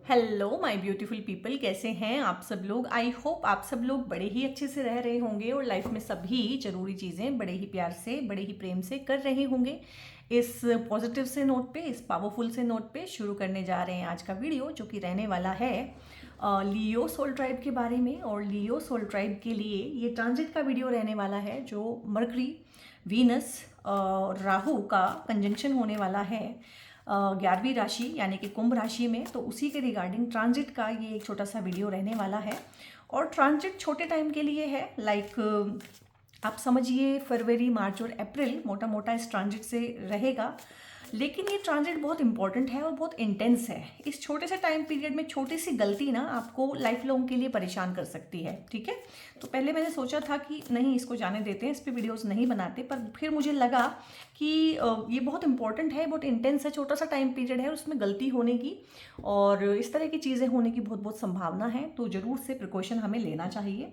Hello my beautiful people, कैसे हैं आप सब लोग। आई होप आप सब लोग बड़े ही अच्छे से रह रहे होंगे और लाइफ में सभी जरूरी चीज़ें बड़े ही प्यार से, बड़े ही प्रेम से कर रहे होंगे। इस पॉजिटिव से नोट पे, इस पावरफुल से नोट पे शुरू करने जा रहे हैं आज का वीडियो, जो कि रहने वाला है लियो सोल ट्राइब के बारे में। और लियो सोल ट्राइब के लिए ये ट्रांजिट का वीडियो रहने वाला है, जो मरकरी, वीनस, राहु का कंजंक्शन होने वाला है 11वीं राशि यानी कि कुंभ राशि में। तो उसी के रिगार्डिंग ट्रांजिट का ये एक छोटा सा वीडियो रहने वाला है। और ट्रांजिट छोटे टाइम के लिए है, लाइक आप समझिए फरवरी, मार्च और अप्रैल मोटा मोटा इस ट्रांजिट से रहेगा। लेकिन ये ट्रांजिट बहुत इंपॉर्टेंट है और बहुत इंटेंस है। इस छोटे से टाइम पीरियड में छोटी सी गलती ना आपको लाइफ लॉन्ग के लिए परेशान कर सकती है, ठीक है। तो पहले मैंने सोचा था कि नहीं, इसको जाने देते हैं, इस पर वीडियोस नहीं बनाते, पर फिर मुझे लगा कि ये बहुत इंपॉर्टेंट है, बहुत इंटेंस है, छोटा सा टाइम पीरियड है और उसमें गलती होने की और इस तरह की चीज़ें होने की बहुत बहुत संभावना है। तो ज़रूर से प्रिकॉशन हमें लेना चाहिए।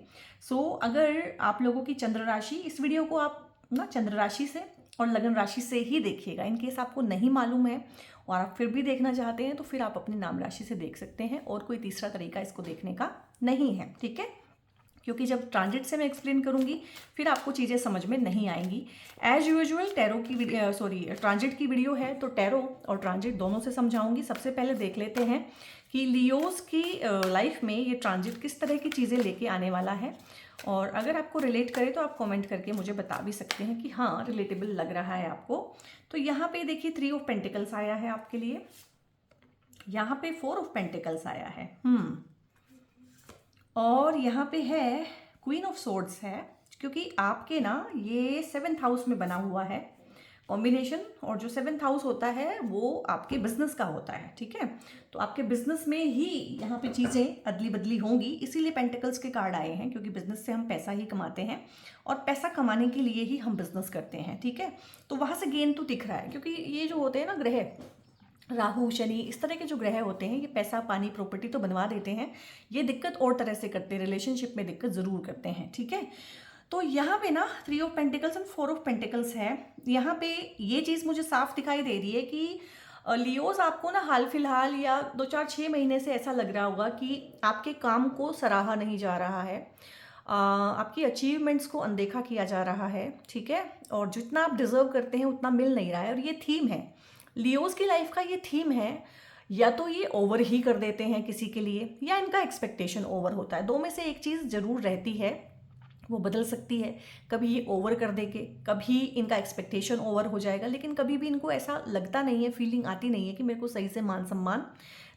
अगर आप लोगों की चंद्र राशि, इस वीडियो को आप ना चंद्र राशि से और लगन राशि से ही देखिएगा। इन केस आपको नहीं मालूम है और आप फिर भी देखना चाहते हैं तो फिर आप अपनी नाम राशि से देख सकते हैं, और कोई तीसरा तरीका इसको देखने का नहीं है, ठीक है। क्योंकि जब ट्रांजिट से मैं एक्सप्लेन करूंगी फिर आपको चीज़ें समझ में नहीं आएंगी। एज यूजुअल टैरो की ट्रांजिट की वीडियो है, तो टैरो और ट्रांजिट दोनों से समझाऊंगी। सबसे पहले देख लेते हैं कि लियोस की लाइफ में ये ट्रांजिट किस तरह की चीज़ें लेके आने वाला है। और अगर आपको रिलेट करे तो आप कमेंट करके मुझे बता भी सकते हैं कि हाँ, रिलेटेबल लग रहा है आपको। तो यहाँ पे देखिए 3 ऑफ पेंटिकल्स आया है आपके लिए, यहाँ पे 4 ऑफ पेंटिकल्स आया है, और यहाँ पे है क्वीन ऑफ सोर्ड्स है। क्योंकि आपके ना ये 7th हाउस में बना हुआ है कॉम्बिनेशन, और जो 7th हाउस होता है वो आपके बिजनेस का होता है, ठीक है। तो आपके बिजनेस में ही यहाँ पे चीज़ें अदली बदली होंगी, इसीलिए पेंटिकल्स के कार्ड आए हैं, क्योंकि बिजनेस से हम पैसा ही कमाते हैं और पैसा कमाने के लिए ही हम बिजनेस करते हैं, ठीक है। तो वहाँ से गेन तो दिख रहा है, क्योंकि ये जो होते हैं ना ग्रह, राहु शनि, इस तरह के जो ग्रह होते हैं, ये पैसा पानी प्रॉपर्टी तो बनवा देते हैं, ये दिक्कत और तरह से करते हैं, रिलेशनशिप में दिक्कत ज़रूर करते हैं, ठीक है। तो यहाँ पे ना 3 of pentacles and 4 of pentacles है। यहाँ पे ये चीज़ मुझे साफ दिखाई दे रही है कि लियोस आपको ना हाल फिलहाल या 2 4 6 महीने से ऐसा लग रहा होगा कि आपके काम को सराहा नहीं जा रहा है, आपकी अचीवमेंट्स को अनदेखा किया जा रहा है, ठीक है। और जितना आप डिजर्व करते हैं उतना मिल नहीं रहा है। और ये थीम है लियोस की लाइफ का, ये थीम है, या तो ये ओवर ही कर देते हैं किसी के लिए, या इनका एक्सपेक्टेशन ओवर होता है। दो में से एक चीज़ जरूर रहती है, वो बदल सकती है। कभी ये ओवर कर देंगे, कभी इनका एक्सपेक्टेशन ओवर हो जाएगा, लेकिन कभी भी इनको ऐसा लगता नहीं है, फीलिंग आती नहीं है कि मेरे को सही से मान सम्मान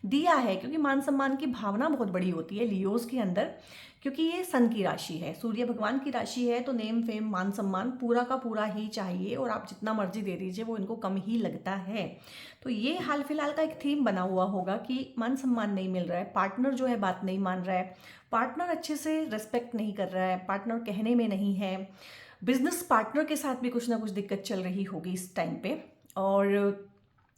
दिया है। क्योंकि मान सम्मान की भावना बहुत बड़ी होती है लियोस के अंदर, क्योंकि ये सन की राशि है, सूर्य भगवान की राशि है। तो नेम फेम मान सम्मान पूरा का पूरा ही चाहिए, और आप जितना मर्जी दे दीजिए वो इनको कम ही लगता है। तो ये हाल फिलहाल का एक थीम बना हुआ होगा कि मान सम्मान नहीं मिल रहा है, पार्टनर जो है बात नहीं मान रहा है, पार्टनर अच्छे से रिस्पेक्ट नहीं कर रहा है, पार्टनर कहने में नहीं है। बिजनेस पार्टनर के साथ भी कुछ ना कुछ दिक्कत चल रही होगी इस टाइम पे। और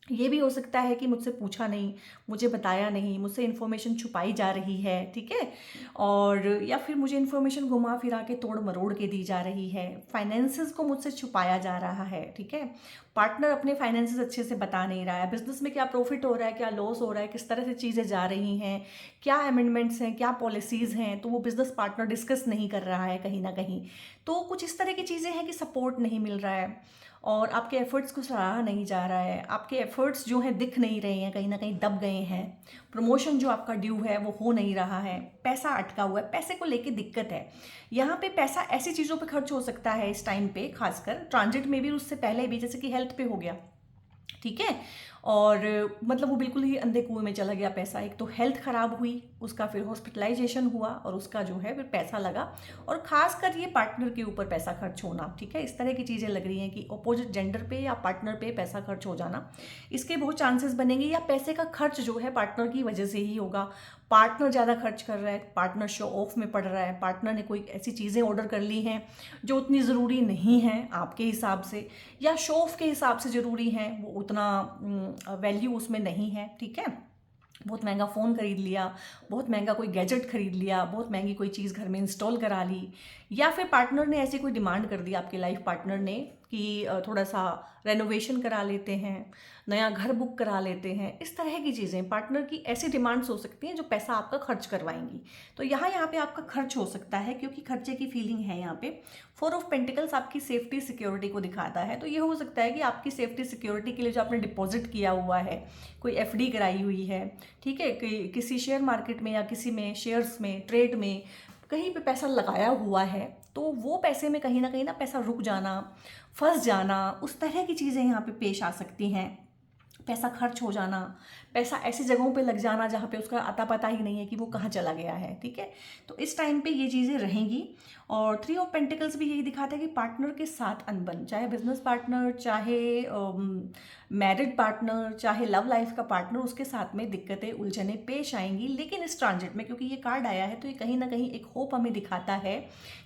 ये भी हो सकता है कि मुझसे पूछा नहीं, मुझे बताया नहीं, मुझसे इन्फॉर्मेशन छुपाई जा रही है, ठीक है। और या फिर मुझे इन्फॉर्मेशन घुमा फिरा के तोड़ मरोड़ के दी जा रही है, फाइनेंसेस को मुझसे छुपाया जा रहा है, ठीक है। पार्टनर अपने फाइनेंसेस अच्छे से बता नहीं रहा है, बिजनेस में क्या प्रॉफिट हो रहा है, क्या लॉस हो रहा है, किस तरह से चीज़ें जा रही हैं, क्या अमेंडमेंट्स हैं, क्या पॉलिसीज़ हैं, तो वो बिजनेस पार्टनर डिस्कस नहीं कर रहा है कहीं ना कहीं। तो कुछ इस तरह की चीज़ें हैं कि सपोर्ट नहीं मिल रहा है और आपके एफर्ट्स को सराहा नहीं जा रहा है, आपके एफर्ट्स जो हैं दिख नहीं रहे हैं, कहीं ना कहीं दब गए हैं, प्रमोशन जो आपका ड्यू है वो हो नहीं रहा है, पैसा अटका हुआ है, पैसे को लेके दिक्कत है। यहाँ पे पैसा ऐसी चीज़ों पे खर्च हो सकता है इस टाइम पे, खासकर ट्रांजिट में भी, उससे पहले भी, जैसे कि हेल्थ पे हो गया, ठीक है। और मतलब वो बिल्कुल ही अंधे कुएं में चला गया पैसा। एक तो हेल्थ खराब हुई, उसका फिर हॉस्पिटलाइजेशन हुआ, और उसका जो है फिर पैसा लगा, और खासकर ये पार्टनर के ऊपर पैसा खर्च होना, ठीक है। इस तरह की चीज़ें लग रही हैं कि अपोजिट जेंडर पे या पार्टनर पे पैसा खर्च हो जाना, इसके बहुत चांसेस बनेंगे। या पैसे का खर्च जो है पार्टनर की वजह से ही होगा, पार्टनर ज़्यादा खर्च कर रहा है, पार्टनर शो ऑफ में पड़ रहा है, पार्टनर ने कोई ऐसी चीज़ें ऑर्डर कर ली हैं जो उतनी ज़रूरी नहीं हैं आपके हिसाब से, या शो ऑफ के हिसाब से ज़रूरी हैं, वो उतना वैल्यू उसमें नहीं है, ठीक है। बहुत महंगा फ़ोन खरीद लिया, बहुत महंगा कोई गैजेट खरीद लिया, बहुत महंगी कोई चीज़ घर में इंस्टॉल करा ली, या फिर पार्टनर ने ऐसी कोई डिमांड कर दी, आपके लाइफ पार्टनर ने कि थोड़ा सा रेनोवेशन करा लेते हैं, नया घर बुक करा लेते हैं, इस तरह की चीज़ें पार्टनर की ऐसी डिमांड्स हो सकती हैं जो पैसा आपका खर्च करवाएंगी। तो यहाँ पे आपका खर्च हो सकता है क्योंकि खर्चे की फीलिंग है यहाँ पे। 4 ऑफ पेंटिकल्स आपकी सेफ्टी सिक्योरिटी को दिखाता है, तो ये हो सकता है कि आपकी सेफ्टी सिक्योरिटी के लिए जो आपने डिपॉजिट किया हुआ है, कोई एफडी कराई हुई है, ठीक है, किसी शेयर मार्केट में या किसी में शेयर्स में, ट्रेड में कहीं पे पैसा लगाया हुआ है, तो वो पैसे में कहीं ना पैसा रुक जाना, फंस जाना, उस तरह की चीज़ें यहाँ पे पेश आ सकती हैं। पैसा खर्च हो जाना, पैसा ऐसी जगहों पे लग जाना जहाँ पे उसका अता पता ही नहीं है कि वो कहाँ चला गया है, ठीक है। तो इस टाइम पे ये चीज़ें रहेंगी। और 3 ऑफ पेंटिकल्स भी यही दिखाता है कि पार्टनर के साथ अनबन, चाहे बिजनेस पार्टनर, चाहे मैरिड पार्टनर, चाहे लव लाइफ का पार्टनर, उसके साथ में दिक्कतें उलझने पेश आएंगी। लेकिन इस ट्रांजिट में क्योंकि ये कार्ड आया है तो ये कहीं ना कहीं एक होप हमें दिखाता है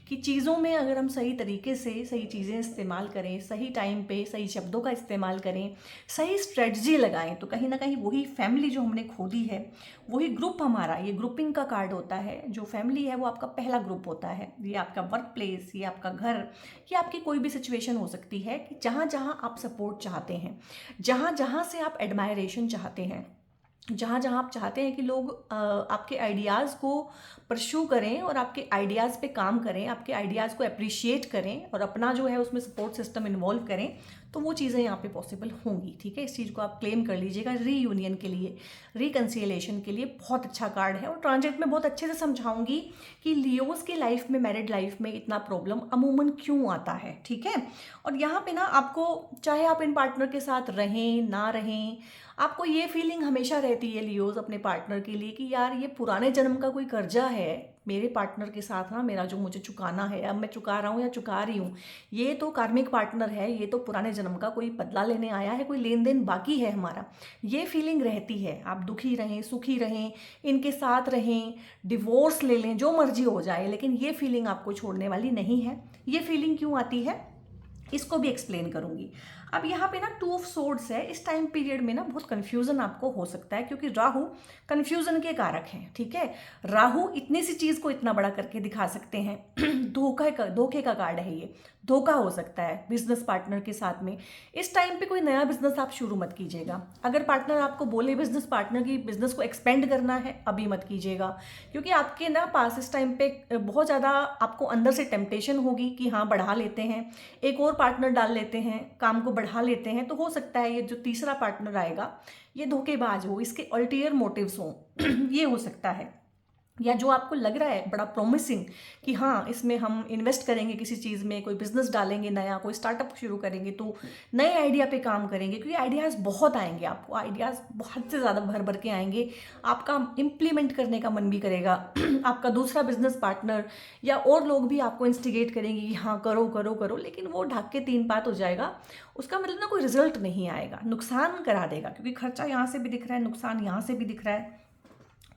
कि चीज़ों में अगर हम सही तरीके से सही चीज़ें इस्तेमाल करें, सही टाइम पे सही शब्दों का इस्तेमाल करें, सही स्ट्रेटजी लगाएं, तो कहीं ना कहीं वही फैमिली जो हमने खोदी है, वही ग्रुप हमारा, ये ग्रुपिंग का कार्ड होता है। जो फैमिली है वो आपका पहला ग्रुप होता है। ये आपका वर्क प्लेस, ये आपका घर, ये आपकी कोई भी सिचुएशन हो सकती है कि जहाँ जहाँ आप सपोर्ट चाहते हैं, जहाँ जहाँ से आप एडमायरेशन चाहते हैं, जहाँ जहाँ आप चाहते हैं कि लोग आपके आइडियाज़ को परस्यू करें और आपके आइडियाज़ पे काम करें, आपके आइडियाज़ को अप्रिशिएट करें और अपना जो है उसमें सपोर्ट सिस्टम इन्वॉल्व करें, तो वो चीज़ें यहाँ पे पॉसिबल होंगी, ठीक है। इस चीज़ को आप क्लेम कर लीजिएगा। रीयूनियन के लिए, रिकन्सिलेशन के लिए बहुत अच्छा कार्ड है। और ट्रांजिट में बहुत अच्छे से समझाऊंगी कि लियोस की लाइफ में, मैरिड लाइफ में इतना प्रॉब्लम अमूमन क्यों आता है, ठीक है। और यहाँ पे ना आपको, चाहे आप इन पार्टनर के साथ रहें ना रहें, आपको ये फीलिंग हमेशा रहती है लियोज अपने पार्टनर के लिए कि यार ये पुराने जन्म का कोई कर्जा है मेरे पार्टनर के साथ ना, मेरा जो मुझे चुकाना है, अब मैं चुका रहा हूँ या चुका रही हूँ, ये तो कार्मिक पार्टनर है, ये तो पुराने जन्म का कोई बदला लेने आया है, कोई लेन देन बाकी है हमारा, ये फीलिंग रहती है। आप दुखी रहें, सुखी रहें, इनके साथ रहें, डिवोर्स ले लें, जो मर्जी हो जाए, लेकिन ये फीलिंग आपको छोड़ने वाली नहीं है। ये फीलिंग क्यों आती है इसको भी एक्सप्लेन करूंगी। अब यहाँ पे ना 2 ऑफ सोर्ड्स है। इस टाइम पीरियड में ना बहुत कंफ्यूजन आपको हो सकता है क्योंकि राहु कंफ्यूजन के कारक हैं, ठीक है। राहु इतनी सी चीज को इतना बड़ा करके दिखा सकते हैं। धोखे का कार्ड है ये, धोखा हो सकता है बिजनेस पार्टनर के साथ में। इस टाइम पे कोई नया बिजनेस आप शुरू मत कीजिएगा। अगर पार्टनर आपको बोले बिजनेस पार्टनर की बिजनेस को एक्सपेंड करना है, अभी मत कीजिएगा, क्योंकि आपके ना पास इस टाइम पे बहुत ज़्यादा आपको अंदर से टेम्पटेशन होगी कि हाँ बढ़ा लेते हैं, एक और पार्टनर डाल लेते हैं, काम को बढ़ा लेते हैं। तो हो सकता है ये जो तीसरा पार्टनर आएगा ये धोखेबाज हो, इसके अल्टीरियर मोटिव्स हों। ये हो सकता है। या जो आपको लग रहा है बड़ा प्रॉमिसिंग कि हाँ इसमें हम इन्वेस्ट करेंगे, किसी चीज़ में कोई बिजनेस डालेंगे, नया कोई स्टार्टअप शुरू करेंगे, तो नए आइडिया पे काम करेंगे, क्योंकि आइडियाज़ बहुत आएंगे, आपको आइडियाज़ बहुत से ज़्यादा भर भर के आएंगे, आपका इम्प्लीमेंट करने का मन भी करेगा। आपका दूसरा बिजनेस पार्टनर या और लोग भी आपको इंस्टिगेट करेंगे कि हाँ करो करो करो, लेकिन वो ढक के 3 पात हो जाएगा। उसका मतलब ना कोई रिजल्ट नहीं आएगा, नुकसान करा देगा, क्योंकि खर्चा यहाँ से भी दिख रहा है, नुकसान यहाँ से भी दिख रहा है।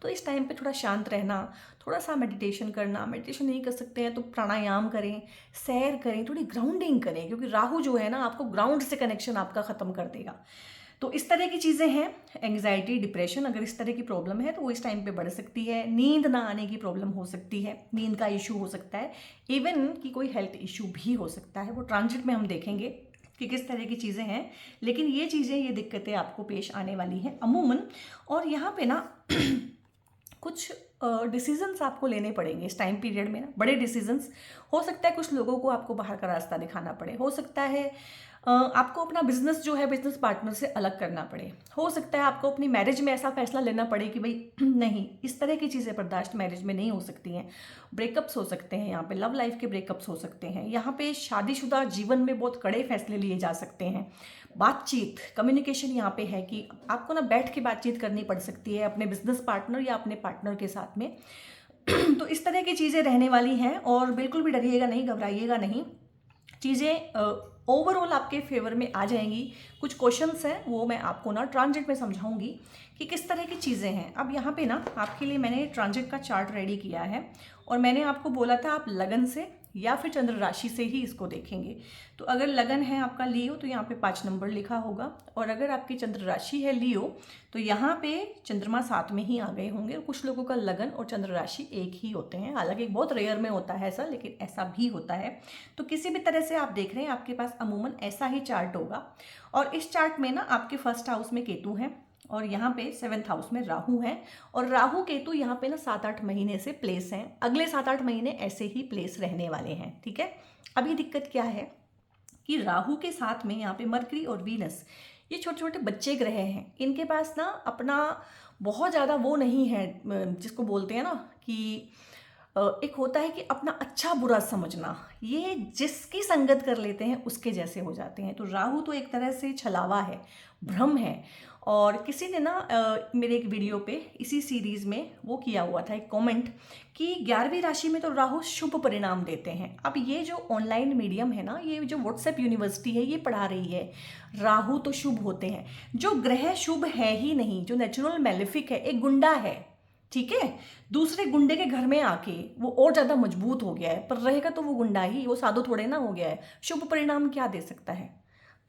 तो इस टाइम पे थोड़ा शांत रहना, थोड़ा सा मेडिटेशन करना, मेडिटेशन नहीं कर सकते हैं तो प्राणायाम करें, सैर करें, थोड़ी ग्राउंडिंग करें, क्योंकि राहु जो है ना आपको ग्राउंड से कनेक्शन आपका ख़त्म कर देगा। तो इस तरह की चीज़ें हैं। एंग्जाइटी, डिप्रेशन, अगर इस तरह की प्रॉब्लम है तो वो इस टाइम पे बढ़ सकती है। नींद ना आने की प्रॉब्लम हो सकती है, नींद का इशू हो सकता है, इवन कि कोई हेल्थ इशू भी हो सकता है। वो ट्रांजिट में हम देखेंगे कि किस तरह की चीज़ें हैं, लेकिन ये चीज़ें, ये दिक्कतें आपको पेश आने वाली हैं अमूमन। और यहाँ पे ना कुछ डिसीजंस आपको लेने पड़ेंगे इस टाइम पीरियड में ना, बड़े डिसीजंस। हो सकता है कुछ लोगों को आपको बाहर का रास्ता दिखाना पड़े, हो सकता है आपको अपना बिजनेस जो है बिजनेस पार्टनर से अलग करना पड़े, हो सकता है आपको अपनी मैरिज में ऐसा फैसला लेना पड़े कि भाई नहीं, इस तरह की चीज़ें बर्दाश्त मैरिज में नहीं हो सकती हैं। ब्रेकअप्स हो सकते हैं, यहाँ पे लव लाइफ के ब्रेकअप्स हो सकते हैं, यहाँ पे शादीशुदा जीवन में बहुत कड़े फैसले लिए जा सकते हैं। बातचीत, कम्युनिकेशन यहाँ पे है कि आपको ना बैठ के बातचीत करनी पड़ सकती है अपने बिजनेस पार्टनर या अपने पार्टनर के साथ में। तो इस तरह की चीज़ें रहने वाली हैं और बिल्कुल भी डरिएगा नहीं, घबराइएगा नहीं, चीज़ें ओवरऑल आपके फेवर में आ जाएंगी। कुछ क्वेश्चंस हैं वो मैं आपको ना ट्रांजिट में समझाऊंगी कि किस तरह की चीज़ें हैं। अब यहाँ पे ना आपके लिए मैंने ट्रांजिट का चार्ट रेडी किया है और मैंने आपको बोला था आप लगन से या फिर चंद्र राशि से ही इसको देखेंगे। तो अगर लगन है आपका लियो तो यहाँ पे 5 नंबर लिखा होगा, और अगर आपकी चंद्र राशि है लियो तो यहाँ पे चंद्रमा 7 में ही आ गए होंगे। और कुछ लोगों का लगन और चंद्र राशि एक ही होते हैं, हालांकि बहुत रेयर में होता है ऐसा, लेकिन ऐसा भी होता है। तो किसी भी तरह से आप देख रहे हैं आपके पास अमूमन ऐसा ही चार्ट होगा। और इस चार्ट में ना आपके फर्स्ट हाउस में केतु हैं और यहाँ पे 7th हाउस में राहु है, और राहु केतु यहाँ पे ना 7-8 महीने से प्लेस हैं, अगले 7-8 महीने ऐसे ही प्लेस रहने वाले हैं, ठीक है। अभी दिक्कत क्या है कि राहु के साथ में यहाँ पे मरकरी और वीनस, ये छोटे छोटे बच्चे ग्रह हैं, इनके पास ना अपना बहुत ज़्यादा वो नहीं है, जिसको बोलते हैं ना कि एक होता है कि अपना अच्छा बुरा समझना, ये जिसकी संगत कर लेते हैं उसके जैसे हो जाते हैं। तो राहु तो एक तरह से छलावा है, भ्रम है। और किसी ने ना मेरे एक वीडियो पे इसी सीरीज में वो किया हुआ था एक कमेंट कि 11वीं राशि में तो राहु शुभ परिणाम देते हैं। अब ये जो ऑनलाइन मीडियम है ना, ये जो व्हाट्सएप यूनिवर्सिटी है, ये पढ़ा रही है राहु तो शुभ होते हैं। जो ग्रह शुभ है ही नहीं, जो नेचुरल मेलेफिक है, एक गुंडा है, ठीक है, दूसरे गुंडे के घर में आके वो और ज़्यादा मजबूत हो गया है, पर रहेगा तो वो गुंडा ही, वो साधु थोड़े ना हो गया है। शुभ परिणाम क्या दे सकता है?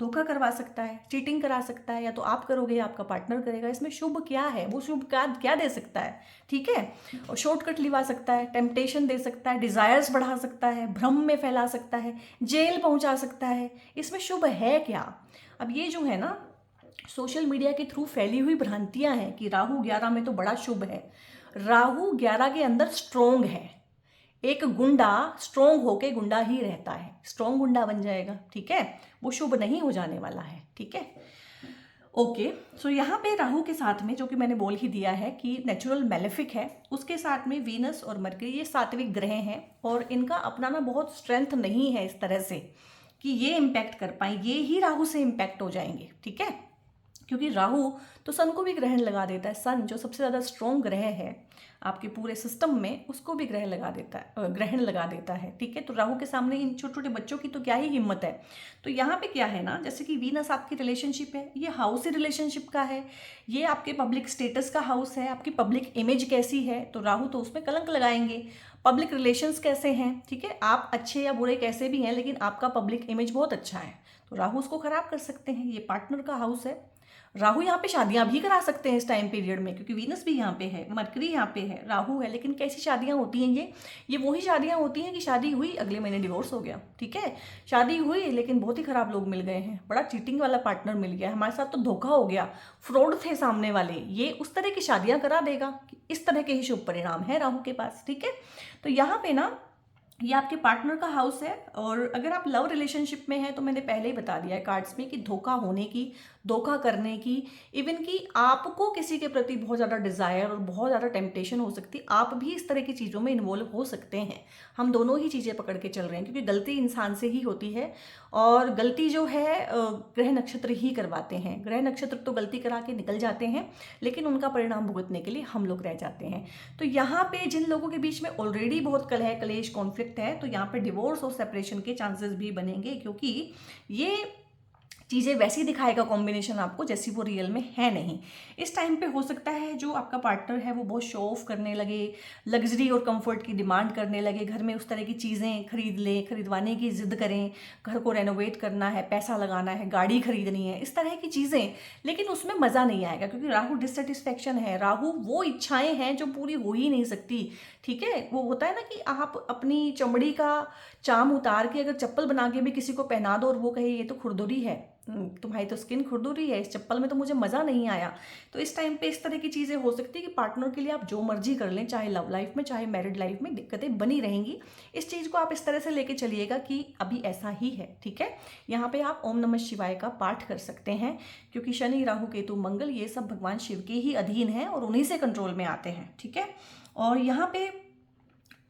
धोखा करवा सकता है, चीटिंग करा सकता है, या तो आप करोगे या आपका पार्टनर करेगा। इसमें शुभ क्या है? वो शुभ क्या दे सकता है, ठीक है। और शॉर्टकट लिवा सकता है, टेम्पटेशन दे सकता है, डिजायर्स बढ़ा सकता है, भ्रम में फैला सकता है, जेल पहुंचा सकता है। इसमें शुभ है क्या? अब ये जो है ना सोशल मीडिया के थ्रू फैली हुई भ्रांतियां हैं कि राहु 11 में तो बड़ा शुभ है। राहु 11 के अंदर स्ट्रोंग है। एक गुंडा स्ट्रोंग होके गुंडा ही रहता है, स्ट्रोंग गुंडा बन जाएगा, ठीक है, वो शुभ नहीं हो जाने वाला है, ठीक है। ओके, सो यहाँ पे राहु के साथ में, जो कि मैंने बोल ही दिया है कि नेचुरल मेलेफिक है, उसके साथ में वीनस और मरकरी, ये सात्विक ग्रह हैं, और इनका अपना ना बहुत स्ट्रेंथ नहीं है इस तरह से कि ये इम्पैक्ट कर पाए, ये ही राहु से इम्पैक्ट हो जाएंगे, ठीक है। क्योंकि राहु तो सन को भी ग्रहण लगा देता है, सन जो सबसे ज़्यादा स्ट्रॉन्ग ग्रह है आपके पूरे सिस्टम में, उसको भी ग्रहण लगा देता है, ठीक है। तो राहु के सामने इन छोटे छोटे बच्चों की तो क्या ही हिम्मत है। तो यहाँ पे क्या है ना, जैसे कि वीनस आपकी रिलेशनशिप है, ये हाउस ही रिलेशनशिप का है, ये आपके पब्लिक स्टेटस का हाउस है, आपकी पब्लिक इमेज कैसी है, तो राहु तो उसमें कलंक लगाएंगे। पब्लिक रिलेशंस कैसे हैं, ठीक है, आप अच्छे या बुरे कैसे भी हैं, लेकिन आपका पब्लिक इमेज बहुत अच्छा है, तो राहु उसको खराब कर सकते हैं। ये पार्टनर का हाउस है। राहु यहाँ पे शादियां भी करा सकते हैं इस टाइम पीरियड में, क्योंकि वीनस भी यहाँ पे है, मरकरी यहाँ पे है, राहु है। लेकिन कैसी शादियां होती हैं ये वही शादियां होती हैं कि शादी हुई अगले महीने डिवोर्स हो गया, ठीक है। शादी हुई लेकिन बहुत ही खराब लोग मिल गए हैं, बड़ा चीटिंग वाला पार्टनर मिल गया, हमारे साथ तो धोखा हो गया, फ्रॉड थे सामने वाले, ये उस तरह की शादियां करा देगा। इस तरह के ही शुभ परिणाम है राहु के पास, ठीक है। तो यहाँ पे ना ये आपके पार्टनर का हाउस है। और अगर आप लव रिलेशनशिप में हैं तो मैंने पहले ही बता दिया है कार्ड्स में कि धोखा होने की, धोखा करने की, इवन कि आपको किसी के प्रति बहुत ज़्यादा डिज़ायर और बहुत ज़्यादा टेम्पटेशन हो सकती है, आप भी इस तरह की चीज़ों में इन्वॉल्व हो सकते हैं। हम दोनों ही चीज़ें पकड़ के चल रहे हैं, क्योंकि गलती इंसान से ही होती है, और गलती जो है ग्रह नक्षत्र ही करवाते हैं। ग्रह नक्षत्र तो गलती करा के निकल जाते हैं, लेकिन उनका परिणाम भुगतने के लिए हम लोग रह जाते हैं। तो यहाँ पे जिन लोगों के बीच में ऑलरेडी बहुत कलह, क्लेश, कॉन्फ्लिक्ट है, तो यहाँ पे डिवोर्स और सेपरेशन के चांसेस भी बनेंगे, क्योंकि ये चीज़ें वैसी दिखाएगा कॉम्बिनेशन आपको जैसी वो रियल में है नहीं। इस टाइम पे हो सकता है जो आपका पार्टनर है वो बहुत शो ऑफ करने लगे, लग्जरी और कंफर्ट की डिमांड करने लगे, घर में उस तरह की चीज़ें खरीद लें, खरीदवाने की जिद करें, घर को रेनोवेट करना है, पैसा लगाना है, गाड़ी खरीदनी है, इस तरह की चीज़ें। लेकिन उसमें मज़ा नहीं आएगा, क्योंकि राहु डिससेटिस्फैक्शन है, राहु वो इच्छाएं हैं जो पूरी हो ही नहीं सकती, ठीक है। वो होता है ना कि आप अपनी चमड़ी का चाम उतार के अगर चप्पल बना के भी किसी को पहना दो और वो कहे ये तो खुरदुरी है, तुम्हारी तो स्किन खुरदुरी है, इस चप्पल में तो मुझे मज़ा नहीं आया। तो इस टाइम पे इस तरह की चीज़ें हो सकती है कि पार्टनर के लिए आप जो मर्जी कर लें, चाहे लव लाइफ में चाहे मैरिड लाइफ में, दिक्कतें बनी रहेंगी। इस चीज़ को आप इस तरह से लेके चलिएगा कि अभी ऐसा ही है, ठीक है। यहाँ पे आप ओम नमः शिवाय का पाठ कर सकते हैं, क्योंकि शनि, राहु, केतु, मंगल ये सब भगवान शिव के ही अधीन है और उन्हीं से कंट्रोल में आते हैं, ठीक है। और यहाँ पे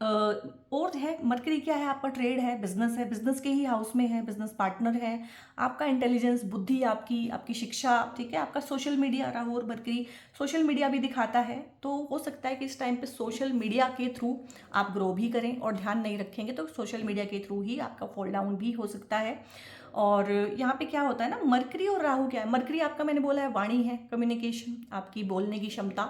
और है मरकरी क्या है, आपका ट्रेड है, बिजनेस है, बिजनेस के ही हाउस में है, बिजनेस पार्टनर है, आपका इंटेलिजेंस, बुद्धि, आपकी शिक्षा, ठीक है, आपका सोशल मीडिया, राहु और मरकरी सोशल मीडिया भी दिखाता है। तो हो सकता है कि इस टाइम पे सोशल मीडिया के थ्रू आप ग्रो भी करें, और ध्यान नहीं रखेंगे तो सोशल मीडिया के थ्रू ही आपका फॉल डाउन भी हो सकता है। और यहाँ पे क्या होता है ना, मरकरी और राहु क्या है, मरकरी आपका मैंने बोला है वाणी है, कम्युनिकेशन, आपकी बोलने की क्षमता,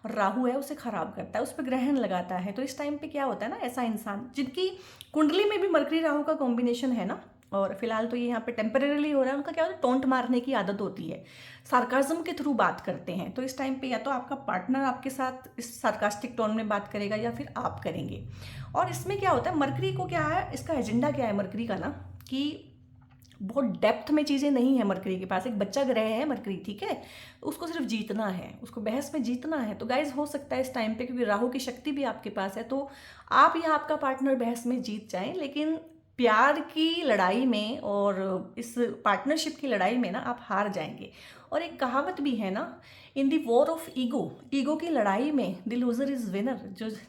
और राहु है उसे खराब करता है, उस पर ग्रहण लगाता है। तो इस टाइम पे क्या होता है ना, ऐसा इंसान जिनकी कुंडली में भी मरकरी राहु का कॉम्बिनेशन है ना, और फिलहाल तो ये यहाँ पे टेम्परेरीली हो रहा है, उनका क्या होता है, टोंट मारने की आदत होती है, सार्काज्म के थ्रू बात करते हैं। तो इस टाइम पे या तो आपका पार्टनर आपके साथ इस सार्कास्टिक टोन में बात करेगा या फिर आप करेंगे। और इसमें क्या होता है, मरकरी को क्या है, इसका एजेंडा क्या है मरकरी का ना, कि बहुत डेप्थ में चीज़ें नहीं है मरकरी के पास, एक बच्चा ग्रह है मरकरी, ठीक है, तो उसको सिर्फ जीतना है, उसको बहस में जीतना है। तो गाइज हो सकता है इस टाइम पे, क्योंकि राहु की शक्ति भी आपके पास है, तो आप या आपका पार्टनर बहस में जीत जाएं, लेकिन प्यार की लड़ाई में और इस पार्टनरशिप की लड़ाई में ना आप हार जाएंगे। और एक कहावत भी है ना, in the war of ego, ego की लड़ाई में द लूजर इज विनर,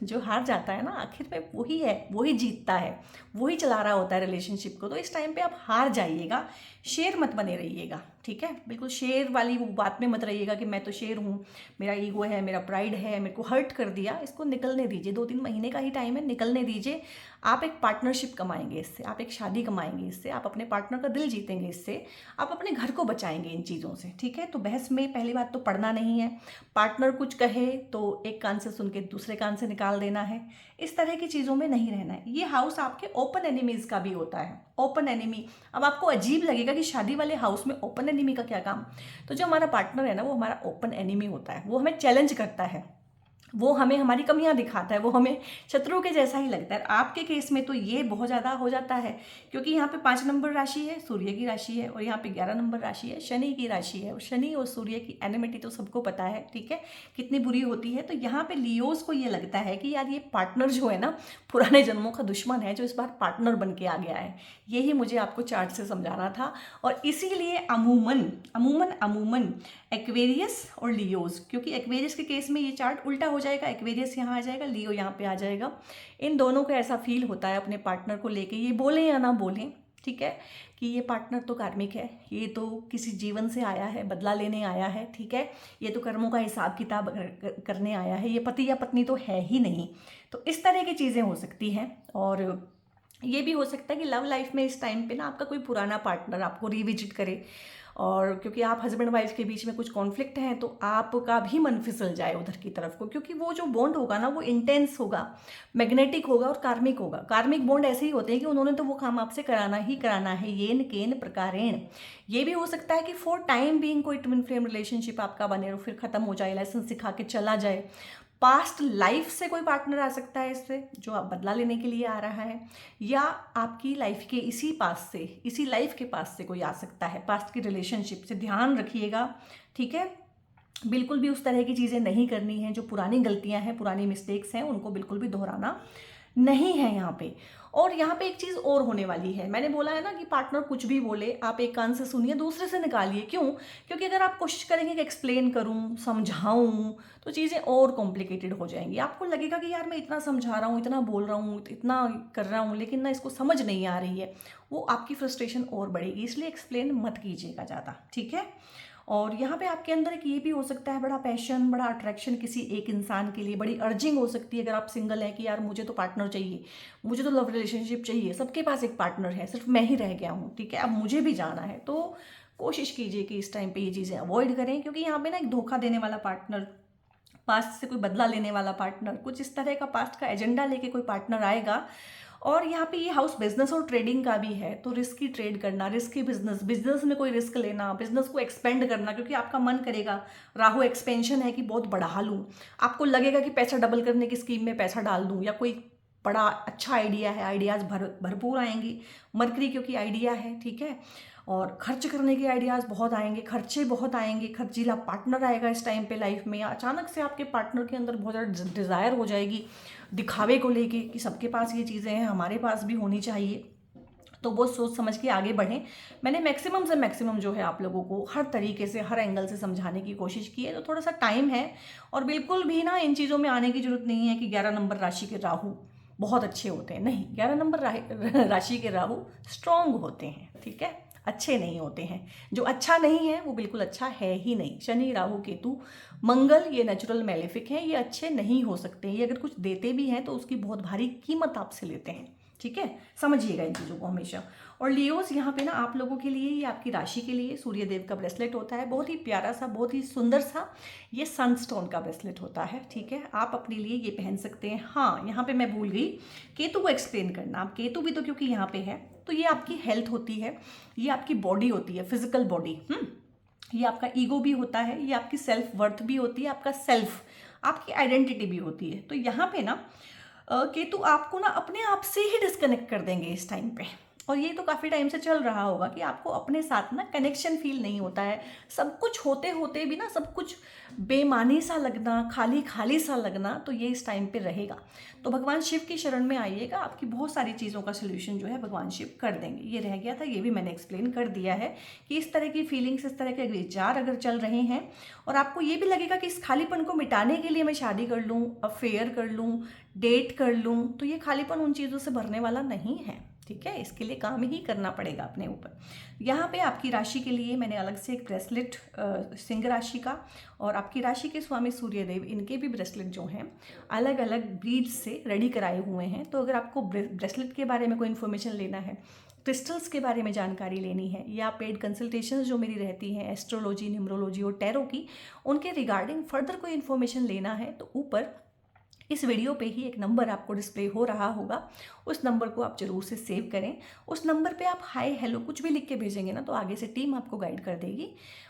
जो हार जाता है ना आखिर में वही है, वही जीतता है, वही चला रहा होता है रिलेशनशिप को। तो इस टाइम पे आप हार जाइएगा, शेर मत बने रहिएगा, ठीक है, बिल्कुल शेर वाली वो बात में मत रहिएगा कि मैं तो शेर हूँ, मेरा ईगो है, मेरा प्राइड है, मेरे को हर्ट कर दिया, इसको निकलने दीजिए, 2-3 महीने का ही टाइम है, निकलने दीजिए। आप एक पार्टनरशिप कमाएंगे इससे, आप एक शादी कमाएंगे इससे, आप अपने पार्टनर का दिल जीतेंगे इससे, आप अपने घर को बचाएंगे इन चीज़ों से, ठीक है। तो बहस में पहली बात तो पढ़ना नहीं है, पार्टनर कुछ कहे तो एक कान से सुन के दूसरे कान से निकाल देना है, इस तरह की चीज़ों में नहीं रहना है। ये हाउस आपके ओपन एनिमीज़ का भी होता है, ओपन एनिमी। अब आपको अजीब लगेगा कि शादी वाले हाउस में ओपन एनिमी का क्या काम, तो जो हमारा पार्टनर है ना वो हमारा ओपन एनिमी होता है, वो हमें चैलेंज करता है, वो हमें हमारी कमियां दिखाता है, वो हमें शत्रु के जैसा ही लगता है। आपके केस में तो ये बहुत ज़्यादा हो जाता है, क्योंकि यहाँ पे 5 नंबर राशि है, सूर्य की राशि है, और यहाँ पे 11 नंबर राशि है, शनि की राशि है। और शनि और सूर्य की एनिमिटी तो सबको पता है, ठीक है, कितनी बुरी होती है। तो यहाँ पे लियोज को ये लगता है कि यार ये पार्टनर जो है ना पुराने जन्मों का दुश्मन है, जो इस बार पार्टनर बन के आ गया है। यही मुझे आपको चार्ट से समझाना था। और इसीलिए अमूमन अमूमन अमूमन एक्वेरियस और लियोज, क्योंकि एक्वेरियस के केस में ये चार्ट उल्टा हो जाएगा, एक्वेरियस यहाँ आ जाएगा, लियो यहाँ पे आ जाएगा। इन दोनों को ऐसा फील होता है अपने पार्टनर को लेके, ये बोलें या ना बोलें, ठीक है, कि ये पार्टनर तो कार्मिक है, ये तो किसी जीवन से आया है, बदला लेने आया है, ठीक है, ये तो कर्मों का हिसाब किताब करने आया है, ये पति या पत्नी तो है ही नहीं। तो इस तरह की चीज़ें हो सकती हैं। और ये भी हो सकता है कि लव लाइफ में इस टाइम पे ना आपका कोई पुराना पार्टनर आपको रिविजिट करे, और क्योंकि आप हस्बैंड वाइफ के बीच में कुछ कॉन्फ्लिक्ट हैं तो आपका भी मन फिसल जाए उधर की तरफ को, क्योंकि वो जो बॉन्ड होगा ना वो इंटेंस होगा, मैग्नेटिक होगा और कार्मिक होगा। कार्मिक बॉन्ड ऐसे ही होते हैं कि उन्होंने तो वो काम आपसे कराना ही कराना है, येन केन प्रकारेण। ये भी हो सकता है कि फॉर टाइम बीइंग कोई ट्विन फ्लेम रिलेशनशिप आपका बने और फिर खत्म हो जाए, लाइसेंस सिखा के चला जाए। पास्ट लाइफ से कोई पार्टनर आ सकता है इससे, जो आप बदला लेने के लिए आ रहा है, या आपकी लाइफ के इसी पास से, इसी लाइफ के पास से कोई आ सकता है, पास्ट की रिलेशनशिप से। ध्यान रखिएगा, ठीक है, बिल्कुल भी उस तरह की चीज़ें नहीं करनी है, जो पुरानी गलतियां हैं, पुरानी मिस्टेक्स हैं, उनको बिल्कुल भी दोहराना नहीं है यहाँ पे। और यहाँ पे एक चीज़ और होने वाली है, मैंने बोला है ना कि पार्टनर कुछ भी बोले आप एक कान से सुनिए, दूसरे से निकालिए। क्यों? क्योंकि अगर आप कोशिश करेंगे कि एक्सप्लेन करूँ, समझाऊँ, तो चीज़ें और कॉम्प्लिकेटेड हो जाएंगी। आपको लगेगा कि यार मैं इतना समझा रहा हूँ, इतना बोल रहा हूँ, इतना कर रहा हूँ, लेकिन ना इसको समझ नहीं आ रही है, वो आपकी फ्रस्ट्रेशन और बढ़ेगी। इसलिए एक्सप्लेन मत कीजिएगा ज़्यादा, ठीक है। और यहाँ पे आपके अंदर एक ये भी हो सकता है, बड़ा पैशन, बड़ा अट्रैक्शन किसी एक इंसान के लिए, बड़ी अर्जिंग हो सकती है अगर आप सिंगल हैं कि यार मुझे तो पार्टनर चाहिए, मुझे तो लव रिलेशनशिप चाहिए, सबके पास एक पार्टनर है, सिर्फ मैं ही रह गया हूँ, ठीक है, अब मुझे भी जाना है। तो कोशिश कीजिए कि इस टाइम पे ये चीज़ें अवॉइड करें, क्योंकि यहाँ पे ना एक धोखा देने वाला पार्टनर, पास्ट से कोई बदला लेने वाला पार्टनर, कुछ इस तरह का पास्ट का एजेंडा लेके कोई पार्टनर आएगा। और यहाँ पे ये हाउस बिजनेस और ट्रेडिंग का भी है, तो रिस्की ट्रेड करना, रिस्की बिजनेस, बिजनेस में कोई रिस्क लेना, बिजनेस को एक्सपेंड करना, क्योंकि आपका मन करेगा, राहु एक्सपेंशन है कि बहुत बढ़ा लूँ, आपको लगेगा कि पैसा डबल करने की स्कीम में पैसा डाल दूँ, या कोई बड़ा अच्छा आइडिया है, आइडियाज़ भरपूर आएंगी। मरकरी क्योंकि आइडिया है, ठीक है, और खर्च करने के आइडियाज़ बहुत आएंगे, खर्चे बहुत आएंगे, खर्चीला पार्टनर आएगा इस टाइम पे लाइफ में, या अचानक से आपके पार्टनर के अंदर बहुत ज़्यादा डिज़ायर हो जाएगी दिखावे को लेके कि सबके पास ये चीज़ें हैं, हमारे पास भी होनी चाहिए। तो वो सोच समझ के आगे बढ़ें। मैंने मैक्सिमम से मैक्सिमम जो है आप लोगों को हर तरीके से, हर एंगल से समझाने की कोशिश की है। तो थोड़ा सा टाइम है, और बिल्कुल भी ना इन चीज़ों में आने की जरूरत नहीं है कि 11 नंबर राशि के राहु बहुत अच्छे होते हैं। नहीं, 11 नंबर राशि के राहु स्ट्रॉन्ग होते हैं, ठीक है, अच्छे नहीं होते हैं। जो अच्छा नहीं है वो बिल्कुल अच्छा है ही नहीं। शनि, राहु, केतु, मंगल, ये नेचुरल मैलेफिक हैं, ये अच्छे नहीं हो सकते। ये अगर कुछ देते भी हैं तो उसकी बहुत भारी कीमत आपसे लेते हैं, ठीक है, समझिएगा इन चीज़ों को हमेशा। और लियोज यहाँ पे ना आप लोगों के लिए, ये आपकी राशि के लिए सूर्य देव का ब्रेसलेट होता है, बहुत ही प्यारा सा, बहुत ही सुंदर सा ये सनस्टोन का ब्रेसलेट होता है। ठीक है, आप अपने लिए ये पहन सकते हैं। हाँ, यहाँ पे मैं भूल गई केतु को एक्सप्लेन करना। आप केतु भी तो क्योंकि यहाँ पे है, तो ये आपकी हेल्थ होती है, ये आपकी बॉडी होती है, फिजिकल बॉडी। ये आपका ईगो भी होता है, ये आपकी सेल्फ वर्थ भी होती है, आपका सेल्फ, आपकी आइडेंटिटी भी होती है। तो यहाँ पे ना केतु आपको ना अपने आप से ही डिस्कनेक्ट कर देंगे इस टाइम पे। और ये तो काफ़ी टाइम से चल रहा होगा कि आपको अपने साथ ना कनेक्शन फील नहीं होता है, सब कुछ होते होते भी ना सब कुछ बेमानी सा लगना, खाली खाली सा लगना, तो ये इस टाइम पे रहेगा। तो भगवान शिव की शरण में आइएगा, आपकी बहुत सारी चीज़ों का सोल्यूशन जो है भगवान शिव कर देंगे। ये रह गया था, ये भी मैंने एक्सप्लेन कर दिया है कि इस तरह की फीलिंग्स, इस तरह के विचार अगर चल रहे हैं और आपको ये भी लगेगा कि इस खालीपन को मिटाने के लिए मैं शादी कर लूँ, अफेयर कर लूँ, डेट कर लूँ, तो ये खालीपन उन चीज़ों से भरने वाला नहीं है। ठीक है, इसके लिए काम ही करना पड़ेगा अपने ऊपर। यहाँ पे आपकी राशि के लिए मैंने अलग से एक ब्रेसलेट सिंह राशि का और आपकी राशि के स्वामी सूर्यदेव, इनके भी ब्रेसलेट जो हैं अलग अलग ब्रीड्स से रेडी कराए हुए हैं। तो अगर आपको ब्रेसलेट के बारे में कोई इन्फॉर्मेशन लेना है, क्रिस्टल्स के बारे में जानकारी लेनी है, या पेड कंसल्टेशंस जो मेरी रहती हैं एस्ट्रोलॉजी, न्यूमरोलॉजी और टैरो की, उनके रिगार्डिंग फर्दर कोई इन्फॉर्मेशन लेना है, तो ऊपर इस वीडियो पे ही एक नंबर आपको डिस्प्ले हो रहा होगा, उस नंबर को आप जरूर से सेव करें। उस नंबर पे आप हाय हेलो कुछ भी लिख के भेजेंगे ना, तो आगे से टीम आपको गाइड कर देगी।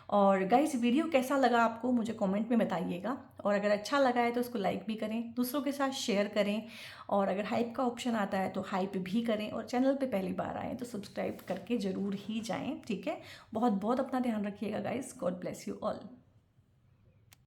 और गाइस, वीडियो कैसा लगा आपको मुझे कमेंट में बताइएगा, और अगर अच्छा लगा है तो उसको लाइक भी करें, दूसरों के साथ शेयर करें, और अगर हाइप का ऑप्शन आता है तो हाइप भी करें, और चैनल पे पहली बार आएँ तो सब्सक्राइब करके ज़रूर ही जाएँ। ठीक है, बहुत बहुत अपना ध्यान रखिएगा guys. God bless you all.